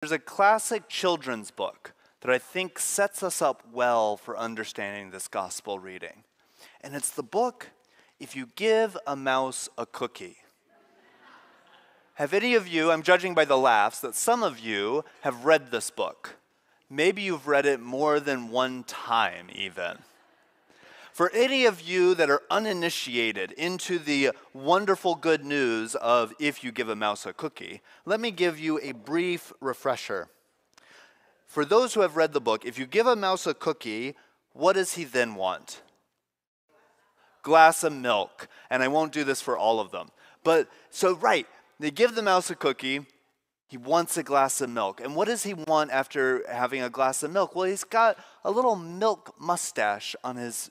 There's a classic children's book that I think sets us up well for understanding this gospel reading. And it's the book, If You Give a Mouse a Cookie. Have any of you, I'm judging by the laughs, that some of you have read this book. Maybe you've read it more than one time even. For any of you that are uninitiated into the wonderful good news of If You Give a Mouse a Cookie, let me give you a brief refresher. For those who have read the book, if you give a mouse a cookie, what does he then want? Glass of milk. And I won't do this for all of them. But, so right, they give the mouse a cookie. He wants a glass of milk. And what does he want after having a glass of milk? Well, he's got a little milk mustache on his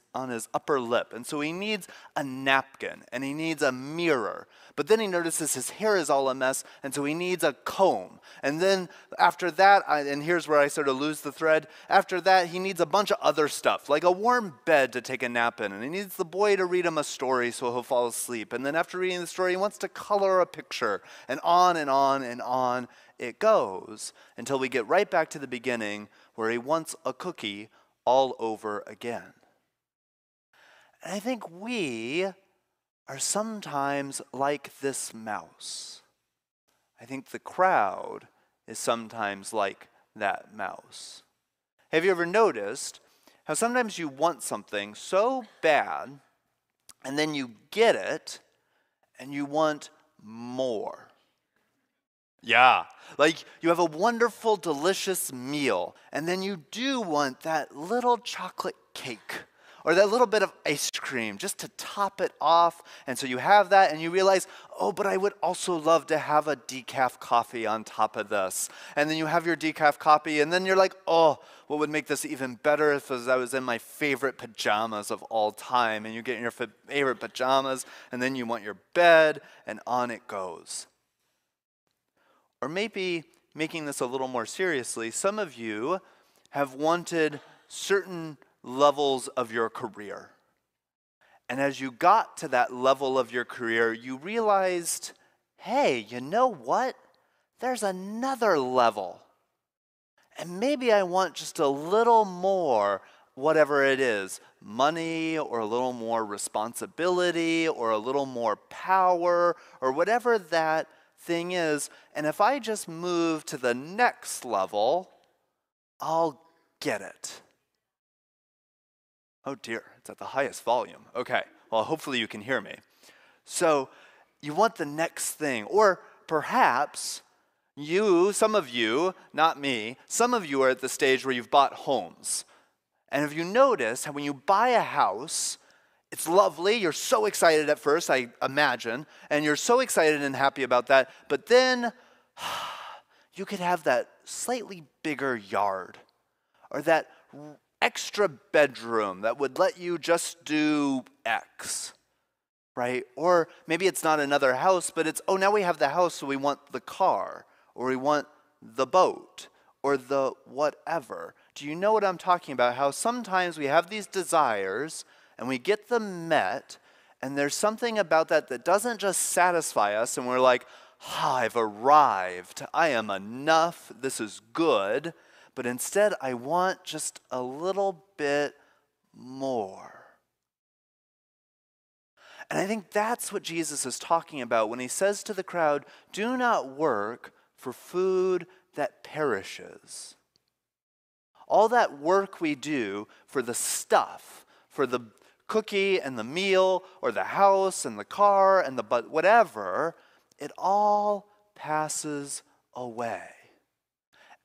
upper lip. And so he needs a napkin and he needs a mirror. But then he notices his hair is all a mess, and so he needs a comb. And then after that, and here's where I sort of lose the thread, after that he needs a bunch of other stuff, like a warm bed to take a nap in. And he needs the boy to read him a story so he'll fall asleep. And then after reading the story, he wants to color a picture. And on and on and on it goes until we get right back to the beginning where he wants a cookie all over again. And I think we are sometimes like this mouse. I think the crowd is sometimes like that mouse. Have you ever noticed how sometimes you want something so bad and then you get it and you want more? Yeah, like you have a wonderful, delicious meal, and then you do want that little chocolate cake or that little bit of ice cream just to top it off. And so you have that and you realize, oh, but I would also love to have a decaf coffee on top of this. And then you have your decaf coffee and then you're like, oh, what would make this even better if I was in my favorite pajamas of all time. And you get in your favorite pajamas and then you want your bed and on it goes. Or maybe making this a little more seriously, some of you have wanted certain levels of your career. And as you got to that level of your career, you realized, hey, you know what? There's another level. And maybe I want just a little more, whatever it is, money or a little more responsibility or a little more power or whatever that thing is. And if I just move to the next level, I'll get it. Oh dear, it's at the highest volume. Okay, well, hopefully you can hear me. So you want the next thing, or perhaps you, some of you, not me, some of you are at the stage where you've bought homes. And if you notice how when you buy a house, it's lovely, you're so excited at first, I imagine, and you're so excited and happy about that, but then you could have that slightly bigger yard, or that extra bedroom that would let you just do X, right? Or maybe it's not another house, but it's, oh, now we have the house, so we want the car, or we want the boat, or the whatever. Do you know what I'm talking about? How sometimes we have these desires, and we get them met, and there's something about that that doesn't just satisfy us, and we're like, I've arrived, I am enough, this is good, but instead I want just a little bit more. And I think that's what Jesus is talking about when he says to the crowd, do not work for food that perishes. All that work we do for the stuff, for the cookie and the meal, or the house and the car and the whatever, it all passes away.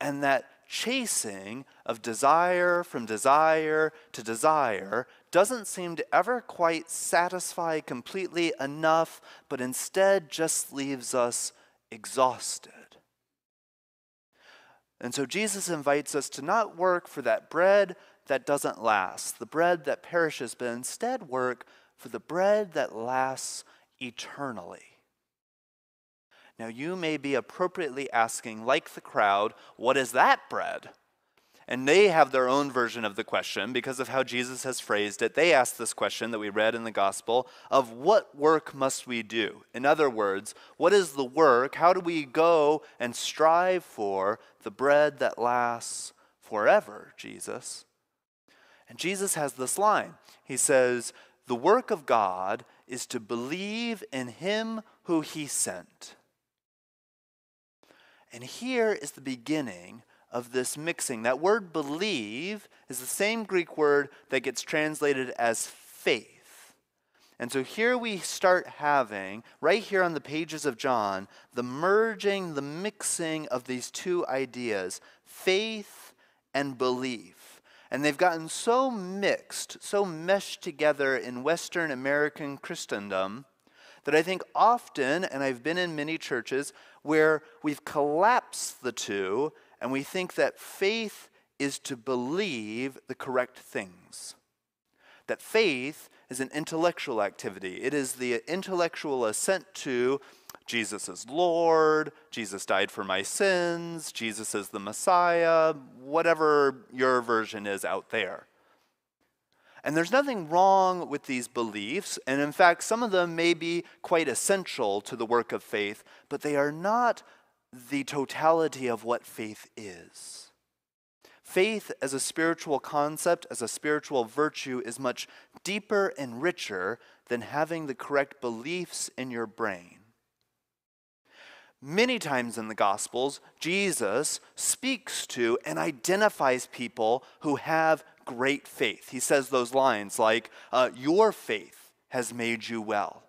And that chasing of desire from desire to desire doesn't seem to ever quite satisfy completely enough, but instead just leaves us exhausted. And so Jesus invites us to not work for that bread that doesn't last, the bread that perishes, but instead work for the bread that lasts eternally. Now you may be appropriately asking, like the crowd, what is that bread? And they have their own version of the question because of how Jesus has phrased it. They ask this question that we read in the gospel of what work must we do? In other words, what is the work? How do we go and strive for the bread that lasts forever, Jesus? And Jesus has this line. He says, the work of God is to believe in him who he sent. And here is the beginning of this mixing. That word believe is the same Greek word that gets translated as faith. And so here we start having, right here on the pages of John, the merging, the mixing of these two ideas, faith and belief. And they've gotten so mixed, so meshed together in Western American Christendom that I think often, and I've been in many churches, where we've collapsed the two and we think that faith is to believe the correct things. That faith is an intellectual activity. It is the intellectual assent to Jesus is Lord, Jesus died for my sins, Jesus is the Messiah, whatever your version is out there. And there's nothing wrong with these beliefs, and in fact, some of them may be quite essential to the work of faith, but they are not the totality of what faith is. Faith as a spiritual concept, as a spiritual virtue, is much deeper and richer than having the correct beliefs in your brain. Many times in the Gospels, Jesus speaks to and identifies people who have great faith. He says those lines like, your faith has made you well.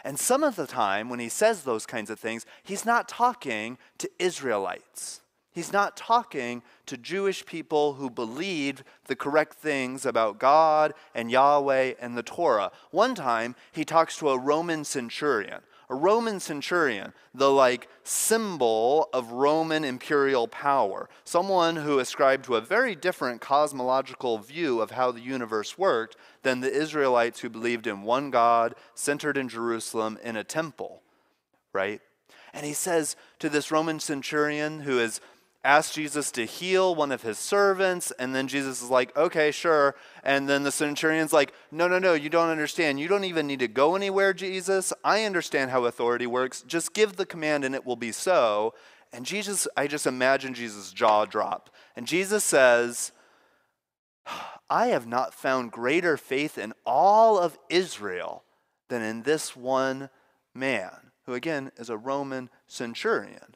And some of the time when he says those kinds of things, he's not talking to Israelites. He's not talking to Jewish people who believed the correct things about God and Yahweh and the Torah. One time, he talks to a Roman centurion. A Roman centurion, the symbol of Roman imperial power. Someone who ascribed to a very different cosmological view of how the universe worked than the Israelites who believed in one God, centered in Jerusalem in a temple, right? And he says to this Roman centurion who has asked Jesus to heal one of his servants, and then Jesus is like, okay, sure. And then the centurion's like, no, you don't understand. You don't even need to go anywhere, Jesus. I understand how authority works. Just give the command and it will be so. And Jesus, I just imagine Jesus' jaw drop. And Jesus says, I have not found greater faith in all of Israel than in this one man, who again is a Roman centurion.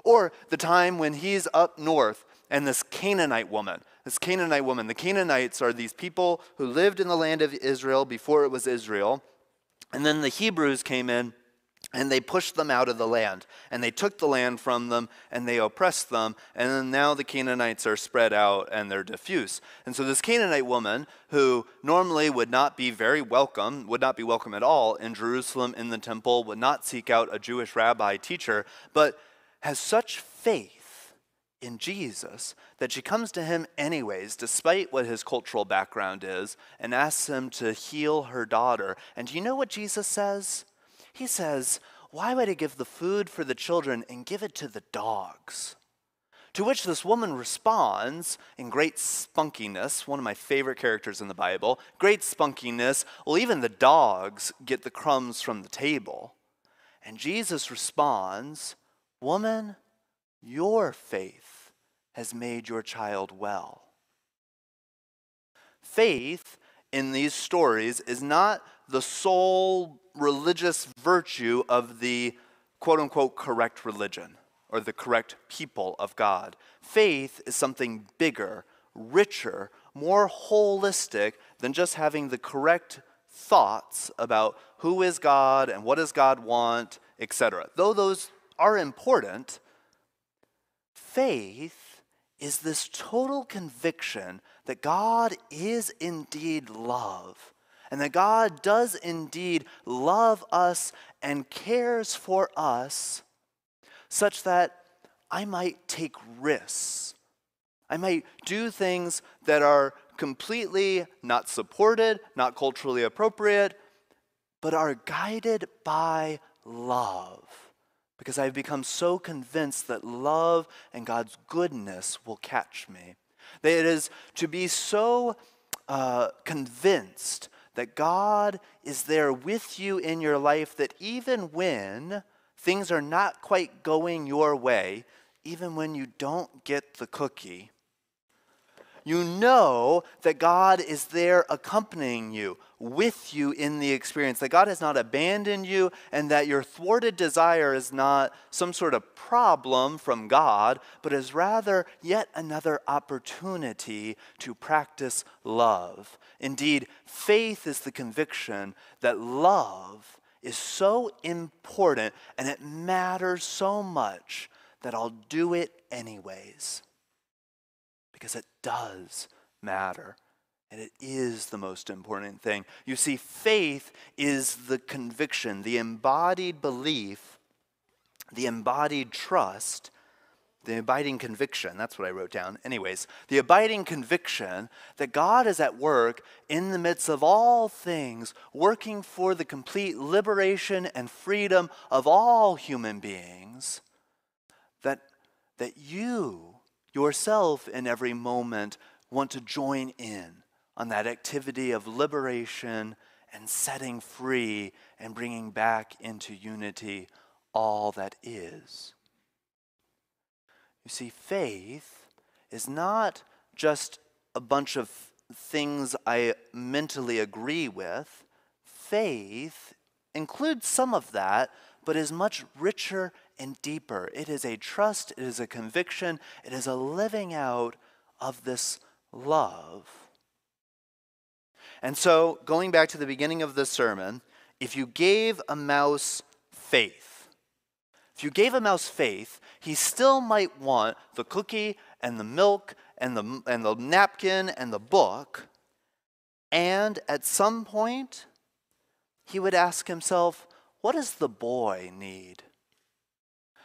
Or the time when he's up north and the Canaanite woman, the Canaanites are these people who lived in the land of Israel before it was Israel. And then the Hebrews came in and they pushed them out of the land. And they took the land from them and they oppressed them. And then now the Canaanites are spread out and they're diffuse. And so this Canaanite woman, who normally would not be welcome at all in Jerusalem in the temple, would not seek out a Jewish rabbi teacher, but has such faith in Jesus that she comes to him anyways, despite what his cultural background is, and asks him to heal her daughter. And do you know what Jesus says? He says, why would I give the food for the children and give it to the dogs? To which this woman responds in great spunkiness, one of my favorite characters in the Bible, great spunkiness, well, even the dogs get the crumbs from the table. And Jesus responds, woman, your faith has made your child well. Faith in these stories is not the sole religious virtue of the quote-unquote correct religion or the correct people of God. Faith is something bigger, richer, more holistic than just having the correct thoughts about who is God and what does God want, etc. Though those are important, faith is this total conviction that God is indeed love, and that God does indeed love us and cares for us, such that I might take risks. I might do things that are completely not supported, not culturally appropriate, but are guided by love. Because I've become so convinced that love and God's goodness will catch me. That it is to be so convinced that God is there with you in your life, that even when things are not quite going your way, even when you don't get the cookie, you know that God is there accompanying you, with you in the experience, that God has not abandoned you, and that your thwarted desire is not some sort of problem from God, but is rather yet another opportunity to practice love. Indeed, faith is the conviction that love is so important and it matters so much that I'll do it anyways. Because it does matter, and it is the most important thing. You see, faith is the conviction, the embodied belief, the embodied trust, the abiding conviction. That's what I wrote down. Anyways, the abiding conviction that God is at work in the midst of all things, working for the complete liberation and freedom of all human beings, that you yourself in every moment want to join in on that activity of liberation and setting free and bringing back into unity all that is. You see, faith is not just a bunch of things I mentally agree with. Faith includes some of that, but is much richer and deeper. It is a trust, it is a conviction, it is a living out of this love. And so, going back to the beginning of the sermon, if you gave a mouse faith, he still might want the cookie and the milk and the napkin and the book. And at some point, he would ask himself, what does the boy need?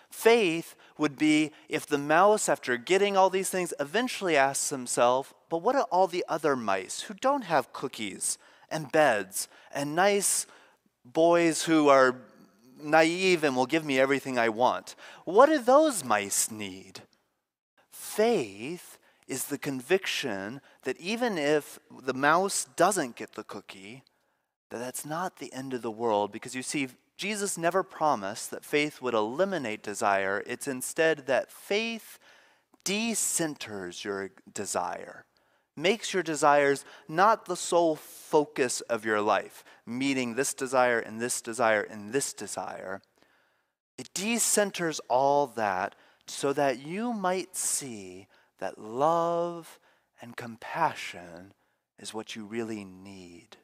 Faith would be if the mouse, after getting all these things, eventually asks himself, but what are all the other mice who don't have cookies and beds and nice boys who are naive and will give me everything I want? What do those mice need? Faith is the conviction that even if the mouse doesn't get the cookie, that's not the end of the world, because you see, Jesus never promised that faith would eliminate desire. It's instead that faith decenters your desire, makes your desires not the sole focus of your life, meeting this desire and this desire and this desire. It decenters all that so that you might see that love and compassion is what you really need.